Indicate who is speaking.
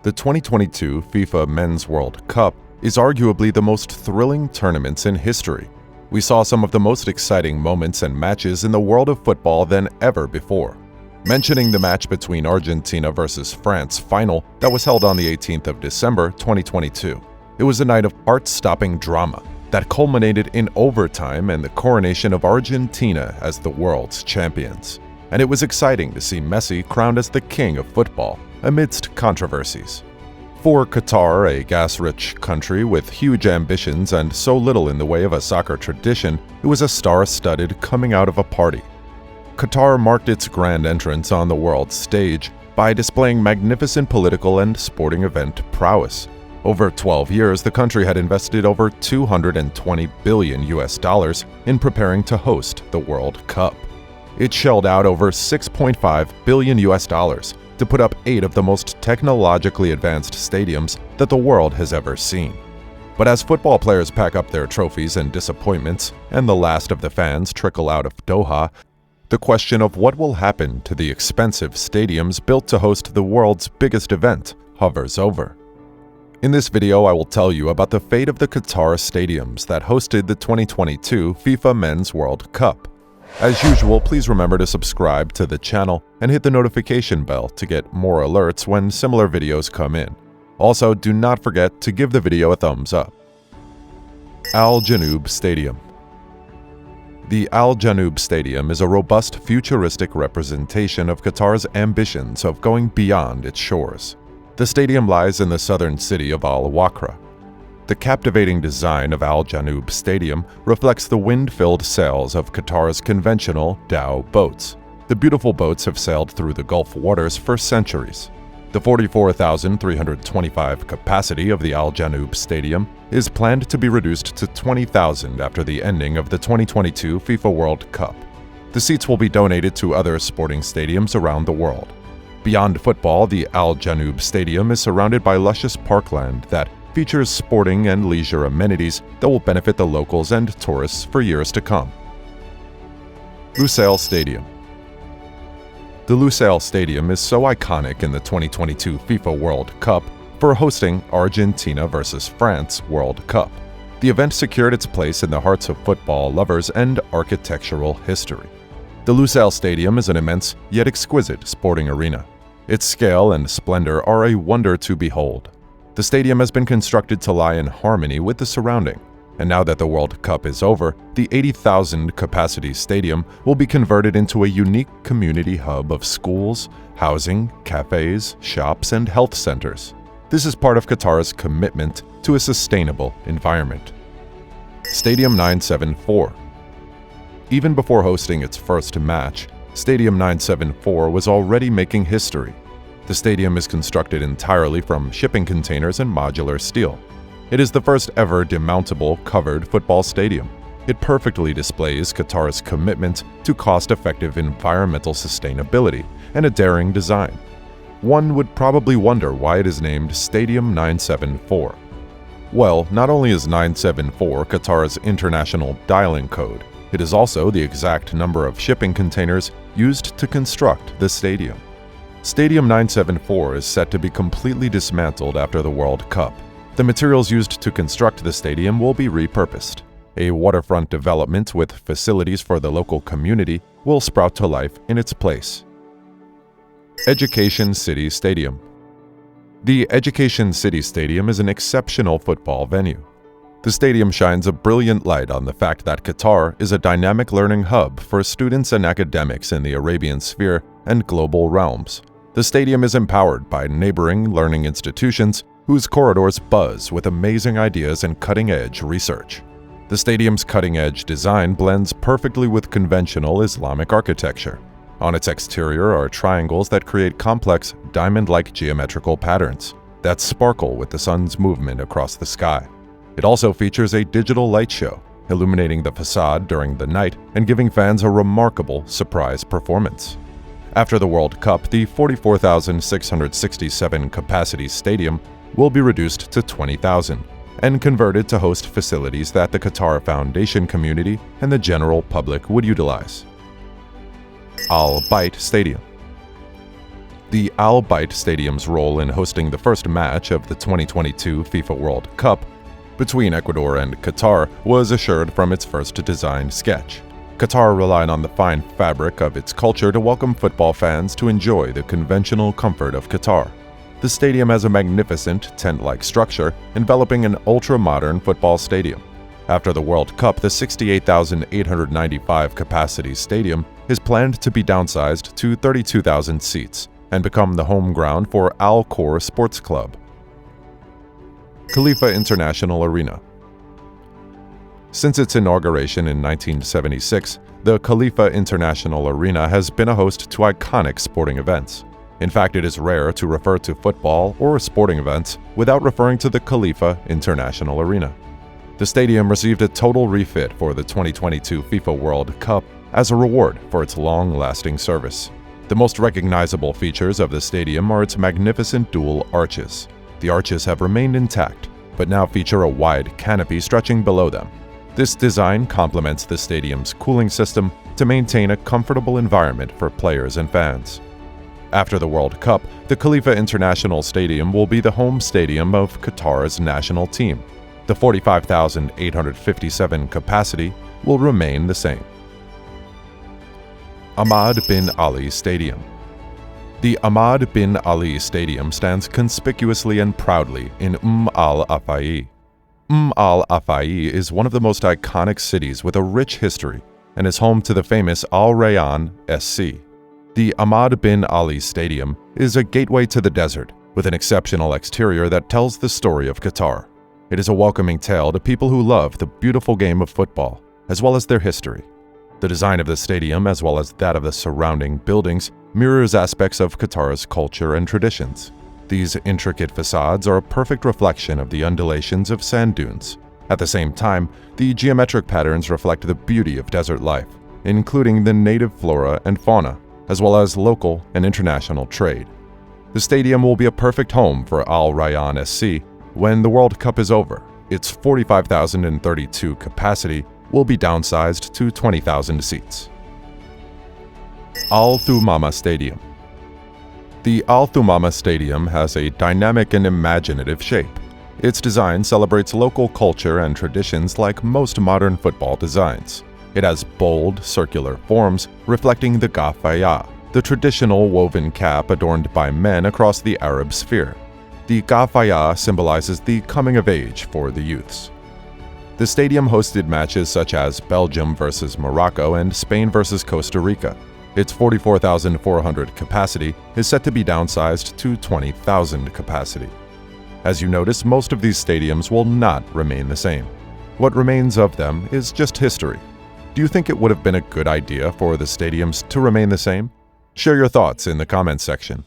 Speaker 1: The 2022 FIFA Men's World Cup is arguably the most thrilling tournament in history. We saw some of the most exciting moments and matches in the world of football than ever before. Mentioning the match between Argentina versus France final that was held on the 18th of December 2022. It was a night of heart-stopping drama that culminated in overtime and the coronation of Argentina as the world's champions. And it was exciting to see Messi crowned as the king of football amidst controversies. For Qatar, a gas-rich country with huge ambitions and so little in the way of a soccer tradition, it was a star-studded coming out of a party. Qatar marked its grand entrance on the world stage by displaying magnificent political and sporting event prowess. Over 12 years, the country had invested over $220 billion in preparing to host the World Cup. It shelled out over $6.5 billion to put up 8 of the most technologically advanced stadiums that the world has ever seen. But as football players pack up their trophies and disappointments, and the last of the fans trickle out of Doha, the question of what will happen to the expensive stadiums built to host the world's biggest event hovers over. In this video, I will tell you about the fate of the Qatar stadiums that hosted the 2022 FIFA Men's World Cup. As usual, please remember to subscribe to the channel and hit the notification bell to get more alerts when similar videos come in. Also, do not forget to give the video a thumbs up. Al Janoub Stadium. The Al Janoub Stadium is a robust, futuristic representation of Qatar's ambitions of going beyond its shores. The stadium lies in the southern city of Al Wakra. The captivating design of Al Janoub Stadium reflects the wind-filled sails of Qatar's conventional dhow boats. The beautiful boats have sailed through the Gulf waters for centuries. The 44,325 capacity of the Al Janoub Stadium is planned to be reduced to 20,000 after the ending of the 2022 FIFA World Cup. The seats will be donated to other sporting stadiums around the world. Beyond football, the Al Janoub Stadium is surrounded by luscious parkland that features sporting and leisure amenities that will benefit the locals and tourists for years to come. Lusail Stadium. The Lusail Stadium is so iconic in the 2022 FIFA World Cup for hosting Argentina versus France World Cup. The event secured its place in the hearts of football lovers and architectural history. The Lusail Stadium is an immense yet exquisite sporting arena. Its scale and splendor are a wonder to behold. The stadium has been constructed to lie in harmony with the surrounding, and now that the World Cup is over, the 80,000-capacity stadium will be converted into a unique community hub of schools, housing, cafes, shops, and health centers. This is part of Qatar's commitment to a sustainable environment. Stadium 974. Even before hosting its first match, Stadium 974 was already making history. The stadium is constructed entirely from shipping containers and modular steel. It is the first ever demountable covered football stadium. It perfectly displays Qatar's commitment to cost-effective environmental sustainability and a daring design. One would probably wonder why it is named Stadium 974. Well, not only is 974 Qatar's international dialing code, it is also the exact number of shipping containers used to construct the stadium. Stadium 974 is set to be completely dismantled after the World Cup. The materials used to construct the stadium will be repurposed. A waterfront development with facilities for the local community will sprout to life in its place. Education City Stadium. The Education City Stadium is an exceptional football venue. The stadium shines a brilliant light on the fact that Qatar is a dynamic learning hub for students and academics in the Arabian sphere and global realms. The stadium is empowered by neighboring learning institutions whose corridors buzz with amazing ideas and cutting-edge research. The stadium's cutting-edge design blends perfectly with conventional Islamic architecture. On its exterior are triangles that create complex, diamond-like geometrical patterns that sparkle with the sun's movement across the sky. It also features a digital light show, illuminating the facade during the night and giving fans a remarkable surprise performance. After the World Cup, the 44,667 capacity stadium will be reduced to 20,000 and converted to host facilities that the Qatar Foundation community and the general public would utilize. Al Bayt Stadium. The Al Bayt Stadium's role in hosting the first match of the 2022 FIFA World Cup between Ecuador and Qatar was assured from its first designed sketch. Qatar relied on the fine fabric of its culture to welcome football fans to enjoy the conventional comfort of Qatar. The stadium has a magnificent tent-like structure enveloping an ultra-modern football stadium. After the World Cup, the 68,895 capacity stadium is planned to be downsized to 32,000 seats and become the home ground for Al Khor Sports Club. KHALIFA International Arena. Since its inauguration in 1976, the KHALIFA International Arena has been a host to iconic sporting events. In fact, it is rare to refer to football or sporting events without referring to the KHALIFA International Arena. The stadium received a total refit for the 2022 FIFA World Cup as a reward for its long-lasting service. The most recognizable features of the stadium are its magnificent dual arches. The arches have remained intact, but now feature a wide canopy stretching below them. This design complements the stadium's cooling system to maintain a comfortable environment for players and fans. After the World Cup, the KHALIFA International Stadium will be the home stadium of Qatar's national team. The 45,857 capacity will remain the same. Ahmad bin Ali Stadium. The Ahmad bin Ali Stadium stands conspicuously and proudly in Al-Afai. Al-Afai is one of the most iconic cities with a rich history and is home to the famous Al Rayyan SC. The Ahmad bin Ali Stadium is a gateway to the desert with an exceptional exterior that tells the story of Qatar. It is a welcoming tale to people who love the beautiful game of football, as well as their history. The design of the stadium, as well as that of the surrounding buildings, mirrors aspects of Qatar's culture and traditions. These intricate facades are a perfect reflection of the undulations of sand dunes. At the same time, the geometric patterns reflect the beauty of desert life, including the native flora and fauna, as well as local and international trade. The stadium will be a perfect home for Al Rayyan SC when the World Cup is over. Its 45,032 capacity will be downsized to 20,000 seats. Al Thumama Stadium. The Al Thumama Stadium has a dynamic and imaginative shape. Its design celebrates local culture and traditions like most modern football designs. It has bold, circular forms reflecting the Gafaya, the traditional woven cap adorned by men across the Arab sphere. The Gafaya symbolizes the coming of age for the youths. The stadium hosted matches such as Belgium versus Morocco and Spain versus Costa Rica. Its 44,400 capacity is set to be downsized to 20,000 capacity. As you notice, most of these stadiums will not remain the same. What remains of them is just history. Do you think it would have been a good idea for the stadiums to remain the same? Share your thoughts in the comments section.